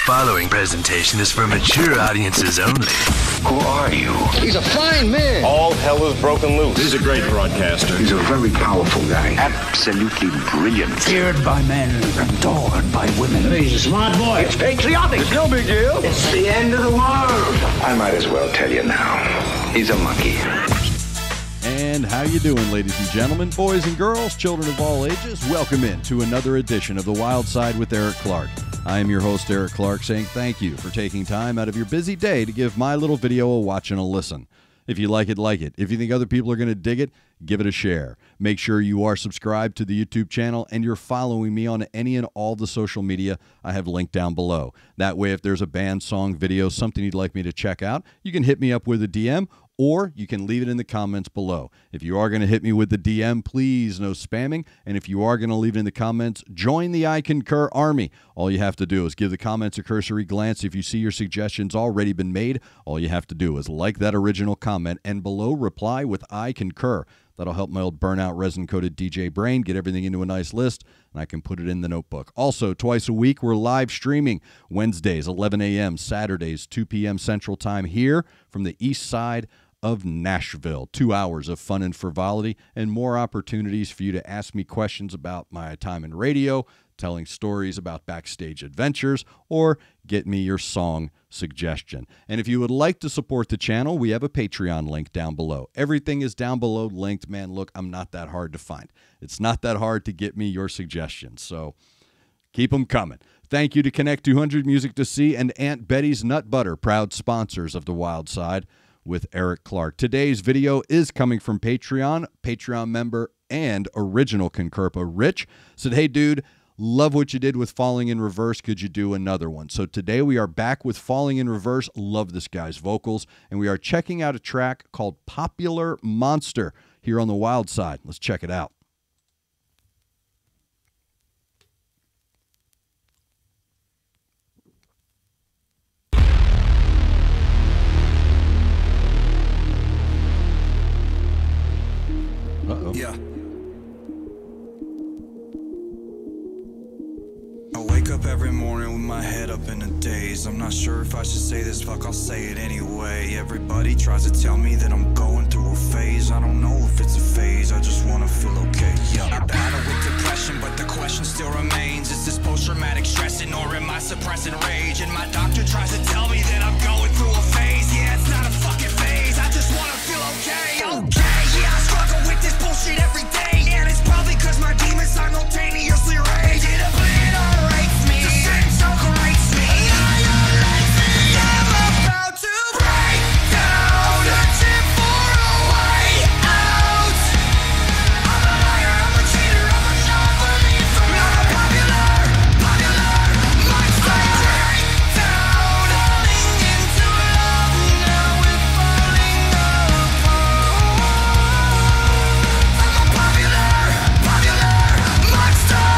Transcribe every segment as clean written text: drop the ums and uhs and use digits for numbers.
following presentation is for mature audiences only. Who are you? He's a fine man. All hell is broken loose. He's a great broadcaster. He's a very powerful guy. Absolutely brilliant. Feared by men, adored by women. He's a smart boy. It's patriotic. It's no big deal. It's the end of the world. I might as well tell you now. He's a monkey. And how you doing, ladies and gentlemen, boys and girls, children of all ages? Welcome in to another edition of The Wild Side with Eric Clark. I am your host, Eric Clark, saying thank you for taking time out of your busy day to give my little video a watch and a listen. If you like it, like it. If you think other people are going to dig it, give it a share. Make sure you are subscribed to the YouTube channel and you're following me on any and all the social media I have linked down below. That way, if there's a band, song, video, something you'd like me to check out, you can hit me up with a DM or you can leave it in the comments below. If you are going to hit me with the DM, please no spamming. And if you are going to leave it in the comments, join the I Concur Army. All you have to do is give the comments a cursory glance. If you see your suggestions already been made, all you have to do is like that original comment and below reply with I Concur. That'll help my old burnout resin-coated DJ brain get everything into a nice list, and I can put it in the notebook. Also, twice a week, we're live streaming Wednesdays, 11 a.m., Saturdays, 2 p.m. Central Time here from the east side of Nashville. 2 hours of fun and frivolity and more opportunities for you to ask me questions about my time in radio, telling stories about backstage adventures, or get me your song suggestion. And if you would like to support the channel, we have a Patreon link down below. Everything is down below linked. Man, look, I'm not that hard to find. It's not that hard to get me your suggestions, so keep them coming. Thank you to Connect 200 Music to See and Aunt Betty's Nut Butter, proud sponsors of The Wild Side with Eric Clark. Today's video is coming from Patreon. Patreon member and original CONCURPA Rich said, "Hey, dude, love what you did with Falling in Reverse. Could you do another one?" So today we are back with Falling in Reverse. Love this guy's vocals. And we are checking out a track called Popular Monster here on The Wild Side. Let's check it out. Uh-oh. Yeah. I wake up every morning with my head up in a daze. I'm not sure if I should say this, fuck, I'll say it anyway. Everybody tries to tell me that I'm going through a phase. I don't know if it's a phase, I just wanna feel okay. Yeah. I battle with depression, but the question still remains. Is this post-traumatic stressing or am I suppressing rage? And my doctor tries to tell me that I'm going through a phase. Yeah, it's not a fucking phase, I just wanna feel okay. Okay, yeah, I struggle with this bullshit every day. And it's probably cause my demons simultaneously rage. It obliterates me, the same circle rates me. I'm about to break down, searching for a way out. I'm a liar, I'm a cheater, I'm a non-believer. I'm a popular monster. Break down, falling into love, now we're falling apart. I'm a popular monster.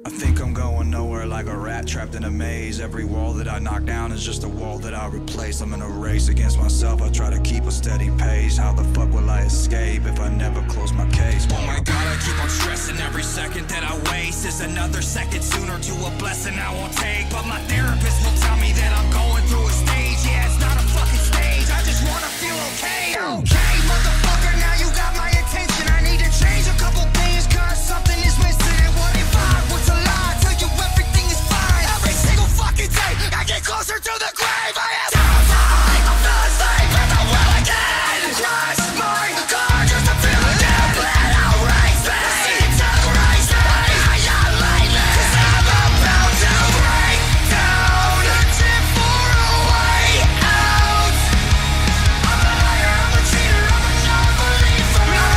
I think I'm going nowhere like a rat trapped in a maze. Every wall that I knock down is just a wall that I replace. I'm in a race against myself, I try to keep a steady pace. How the fuck will I escape if I never close my case? Oh my god, I keep on stressing. Every second that I waste is another second sooner to a blessing I won't take. But my therapist will tell me that I'm going through a stage. Yeah, it's not a fucking stage, I just wanna feel okay. Okay, motherfucker, now you got my attention. I need to change a couple things cause something is missing. And what if I was a lie? Tell you everything is fine. Every single fucking day I get closer to the grave. I am terrified of the sleep and the will again. Crush my car just to feel again. Let out race me, race me. I am lately, cause I'm about to break down, searching for a way out. I'm a liar, I'm a cheater, I'm a non-believer. I'm a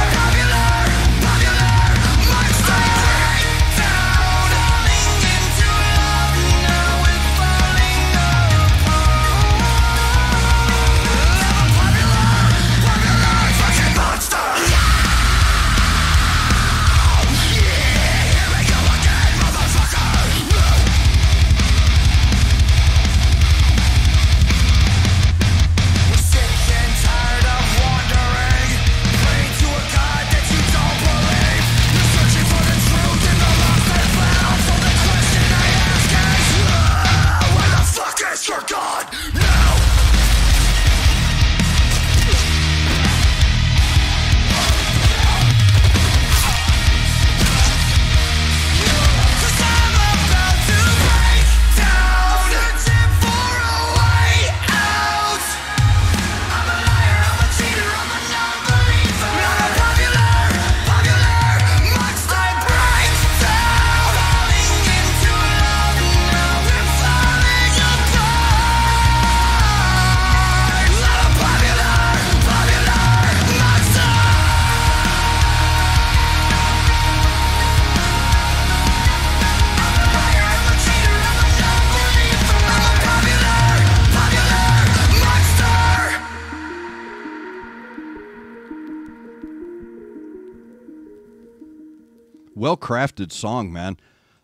Well-crafted song, man.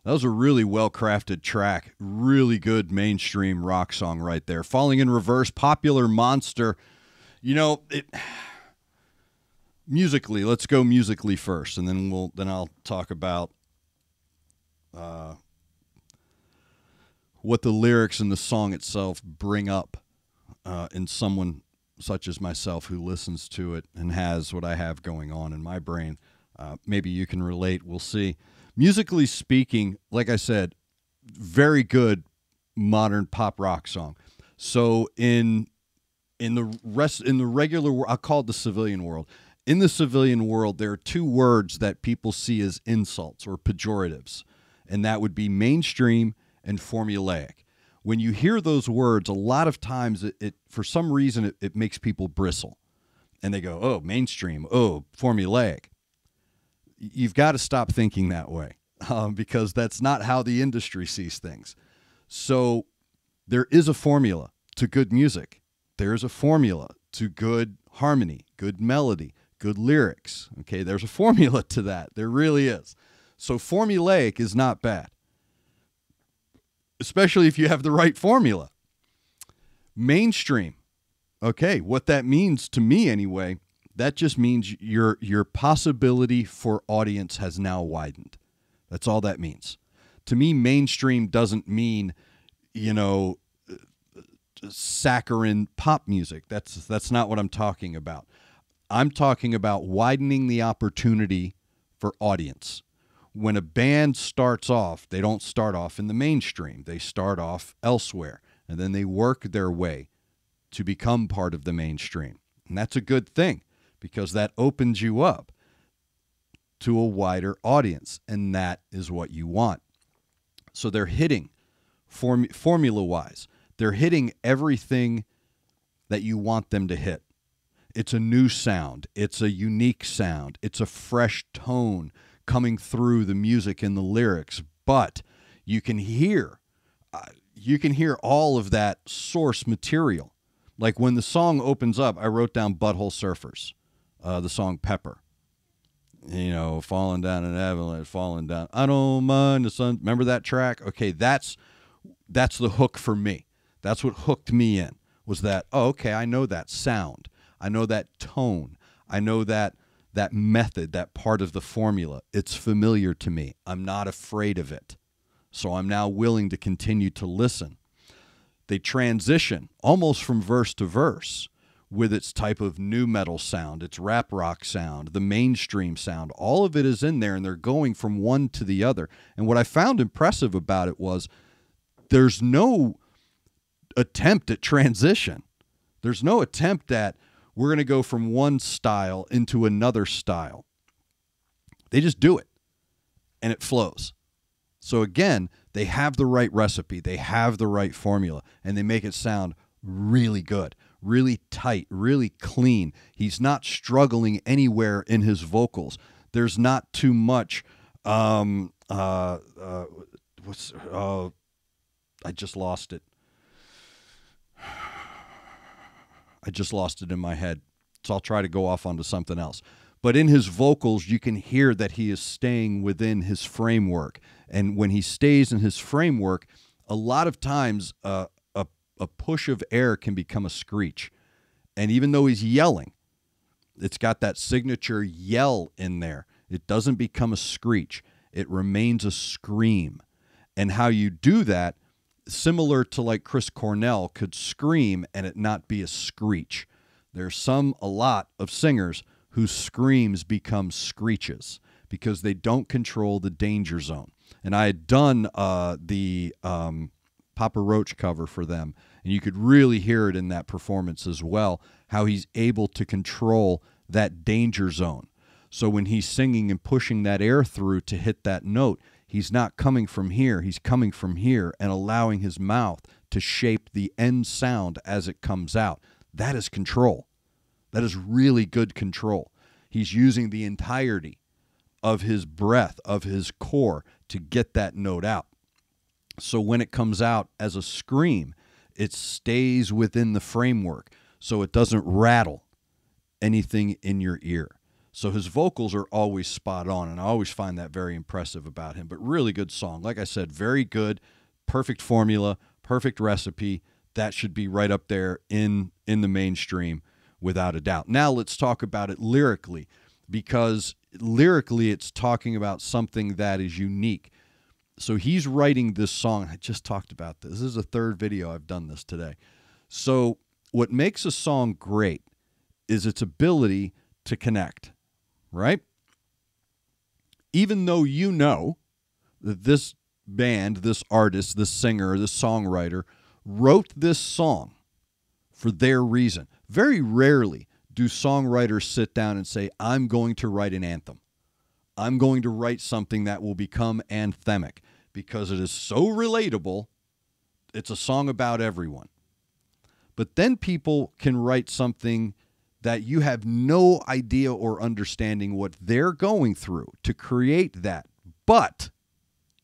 That was a really well-crafted track. Really good mainstream rock song right there. Falling in Reverse, Popular Monster. You know, musically, let's go musically first, and then I'll talk about what the lyrics and the song itself bring up in someone such as myself who listens to it and has what I have going on in my brain. Maybe you can relate. We'll see. Musically speaking, like I said, very good modern pop rock song. So in the regular, I'll call it the civilian world. In the civilian world, there are two words that people see as insults or pejoratives, and that would be mainstream and formulaic. When you hear those words, a lot of times it for some reason it makes people bristle, and they go, "Oh, mainstream. Oh, formulaic." You've got to stop thinking that way because that's not how the industry sees things. So there is a formula to good music. There is a formula to good harmony, good melody, good lyrics. Okay, there's a formula to that. There really is. So formulaic is not bad, especially if you have the right formula. Mainstream. Okay, what that means to me anyway, that just means your possibility for audience has now widened. That's all that means. To me, mainstream doesn't mean, saccharine pop music. That's not what I'm talking about. I'm talking about widening the opportunity for audience. When a band starts off, they don't start off in the mainstream. They start off elsewhere, and then they work their way to become part of the mainstream. And that's a good thing, because that opens you up to a wider audience, and that is what you want. So they're hitting, formula-wise, they're hitting everything that you want them to hit. It's a new sound. It's a unique sound. It's a fresh tone coming through the music and the lyrics, but you can hear all of that source material. Like when the song opens up, I wrote down Butthole Surfers. The song Pepper, falling down an avalanche, falling down. I don't mind the sun. Remember that track? Okay, that's the hook for me. That's what hooked me in, was that, oh, okay, I know that sound. I know that tone. I know that method, that part of the formula. It's familiar to me. I'm not afraid of it. So I'm now willing to continue to listen. They transition almost from verse to verse, with its type of new metal sound, its rap rock sound, the mainstream sound. All of it is in there, and they're going from one to the other. And what I found impressive about it was there's no attempt at transition. There's no attempt at, we're going to go from one style into another style. They just do it, and it flows. So again, they have the right recipe. They have the right formula, and they make it sound really good. Really tight, really clean. He's not struggling anywhere in his vocals. There's not too much. I just lost it. I just lost it in my head. So I'll try to go off onto something else. But in his vocals, you can hear that he is staying within his framework. And when he stays in his framework, a lot of times a push of air can become a screech. And even though he's yelling, it's got that signature yell in there. It doesn't become a screech. It remains a scream. And how you do that, similar to like Chris Cornell could scream and it not be a screech. There's a lot of singers whose screams become screeches because they don't control the danger zone. And I had done the Papa Roach cover for them, and you could really hear it in that performance as well, how he's able to control that danger zone. So when he's singing and pushing that air through to hit that note, he's not coming from here, he's coming from here and allowing his mouth to shape the end sound as it comes out. That is control. That is really good control. He's using the entirety of his breath, of his core, to get that note out. So when it comes out as a scream, it stays within the framework, so it doesn't rattle anything in your ear. So his vocals are always spot on, and I always find that very impressive about him. But really good song. Like I said, very good, perfect formula, perfect recipe. That should be right up there in the mainstream without a doubt. Now let's talk about it lyrically, because lyrically it's talking about something that is unique. So he's writing this song. I just talked about this. This is the third video I've done this today. So what makes a song great is its ability to connect, right? Even though you know that this band, this artist, this singer, this songwriter wrote this song for their reason. Very rarely do songwriters sit down and say, I'm going to write an anthem. I'm going to write something that will become anthemic, because it is so relatable. It's a song about everyone. But then people can write something that you have no idea or understanding what they're going through to create that, but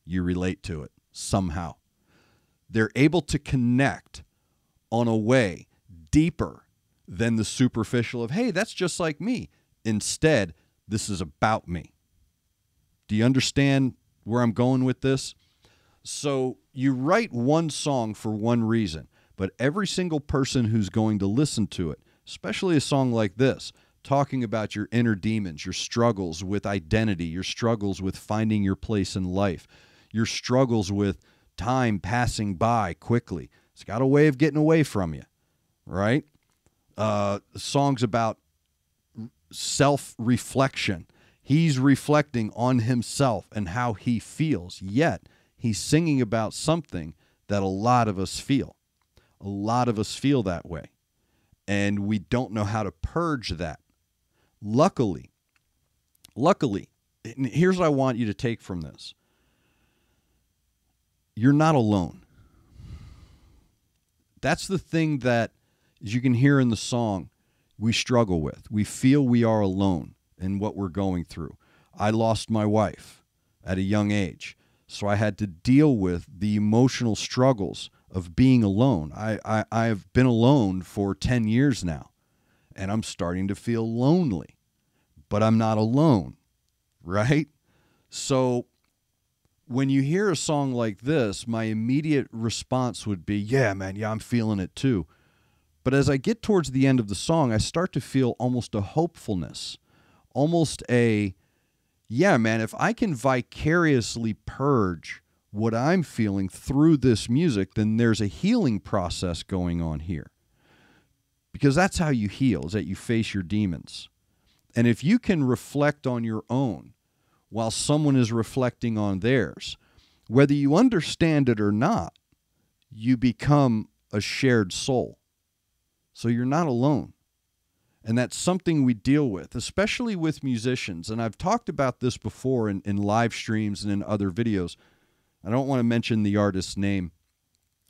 you relate to it somehow. They're able to connect on a way deeper than the superficial of, hey, that's just like me. Instead, this is about me. Do you understand where I'm going with this? So you write one song for one reason, but every single person who's going to listen to it, especially a song like this, talking about your inner demons, your struggles with identity, your struggles with finding your place in life, your struggles with time passing by quickly. It's got a way of getting away from you, right? Songs about self-reflection. He's reflecting on himself and how he feels, yet he's singing about something that a lot of us feel. A lot of us feel that way, and we don't know how to purge that. Luckily, and here's what I want you to take from this. You're not alone. That's the thing that, as you can hear in the song, we struggle with. We feel we are alone in what we're going through. I lost my wife at a young age, so I had to deal with the emotional struggles of being alone. I've been alone for 10 years now, and I'm starting to feel lonely, but I'm not alone, right? So when you hear a song like this, my immediate response would be, yeah, man, yeah, I'm feeling it too. But as I get towards the end of the song, I start to feel almost a hopefulness, almost a, yeah, man, if I can vicariously purge what I'm feeling through this music, then there's a healing process going on here. Because that's how you heal, is that you face your demons. And if you can reflect on your own while someone is reflecting on theirs, whether you understand it or not, you become a shared soul. So you're not alone. And that's something we deal with, especially with musicians. And I've talked about this before in live streams and in other videos. I don't want to mention the artist's name,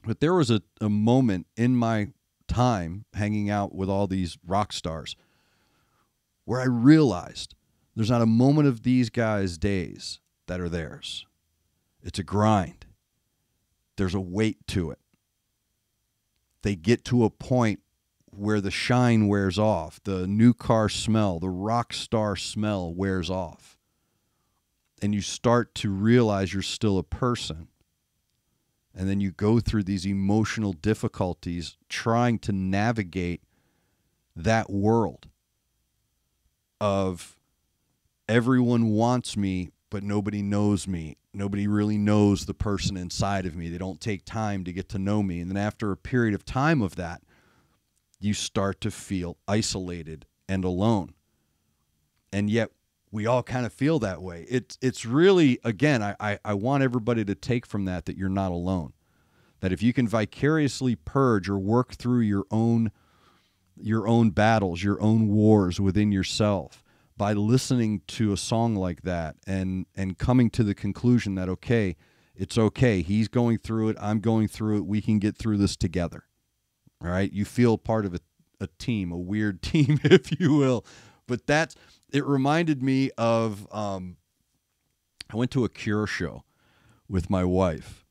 but there was a moment in my time hanging out with all these rock stars where I realized there's not a moment of these guys' days that are theirs. It's a grind. There's a weight to it. They get to a point where the shine wears off, the new car smell, the rock star smell wears off. And you start to realize you're still a person. And then you go through these emotional difficulties trying to navigate that world of everyone wants me, but nobody knows me. Nobody really knows the person inside of me. They don't take time to get to know me. And then after a period of time of that, you start to feel isolated and alone. And yet we all kind of feel that way. It's really, again, I want everybody to take from that you're not alone. That if you can vicariously purge or work through your own battles, your own wars within yourself by listening to a song like that and coming to the conclusion that, okay, it's okay. He's going through it. I'm going through it. We can get through this together. All right, you feel part of a team, a weird team, if you will. But it reminded me of, I went to a Cure show with my wife,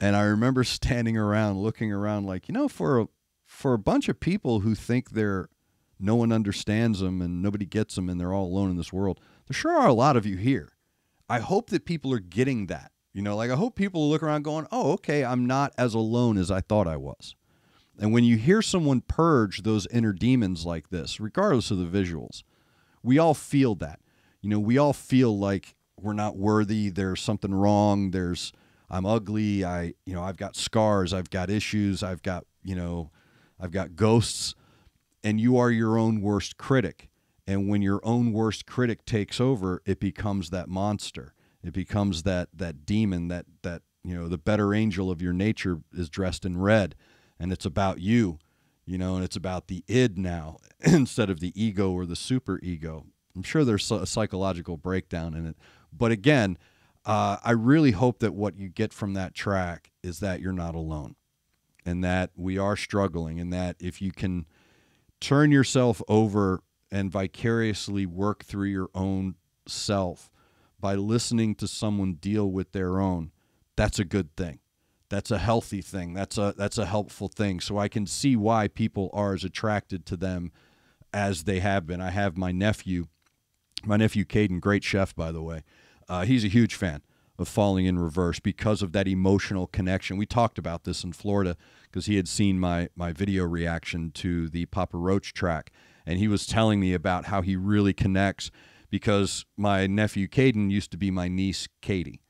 and I remember standing around, looking around like, for a bunch of people who think they're no one understands them and nobody gets them and they're all alone in this world. There sure are a lot of you here. I hope that people are getting that. You know, like I hope people look around going, oh, okay, I'm not as alone as I thought I was. And when you hear someone purge those inner demons like this, regardless of the visuals, we all feel that. You know, we all feel like we're not worthy. There's something wrong. I'm ugly. I've got scars. I've got issues. I've got ghosts. And you are your own worst critic. And when your own worst critic takes over, it becomes that monster. It becomes that demon, that the better angel of your nature is dressed in red. And it's about you, and it's about the id now instead of the ego or the super ego. I'm sure there's a psychological breakdown in it. But again, I really hope that what you get from that track is that you're not alone and that we are struggling, and that if you can turn yourself over and vicariously work through your own self by listening to someone deal with their own, that's a good thing. That's a healthy thing. That's a helpful thing. So I can see why people are as attracted to them as they have been. I have my nephew Caden, great chef, by the way. He's a huge fan of Falling in Reverse because of that emotional connection. We talked about this in Florida because he had seen my video reaction to the Papa Roach track, and he was telling me about how he really connects because my nephew Caden used to be my niece Katie.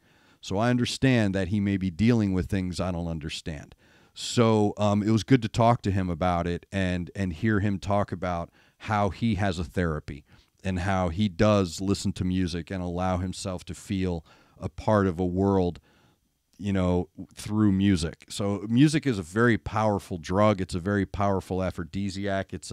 So I understand that he may be dealing with things I don't understand. So it was good to talk to him about it and hear him talk about how he has a therapy and how he does listen to music and allow himself to feel a part of a world, through music. So music is a very powerful drug. It's a very powerful aphrodisiac. It's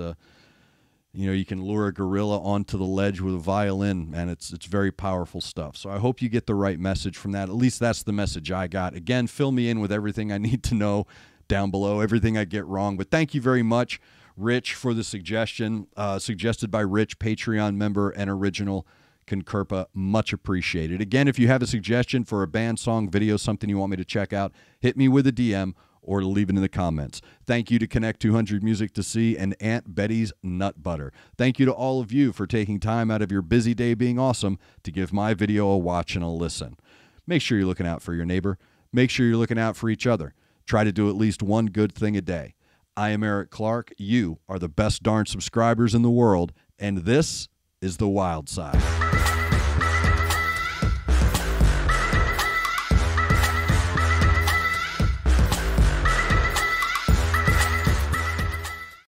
you can lure a gorilla onto the ledge with a violin, and it's very powerful stuff. So I hope you get the right message from that. At least that's the message I got. Again, fill me in with everything I need to know down below, everything I get wrong. But thank you very much, Rich, for the suggestion. Suggested by Rich, Patreon member and original CONCURPA. Much appreciated. Again, if you have a suggestion for a band, song, video, something you want me to check out, hit me with a DM or leave it in the comments. Thank you to Connect 200 Music to See and Aunt Betty's Nut Butter. Thank you to all of you for taking time out of your busy day being awesome to give my video a watch and a listen. Make sure you're looking out for your neighbor. Make sure you're looking out for each other. Try to do at least one good thing a day. I am Eric Clark. You are the best darn subscribers in the world, and this is The Wyldeside.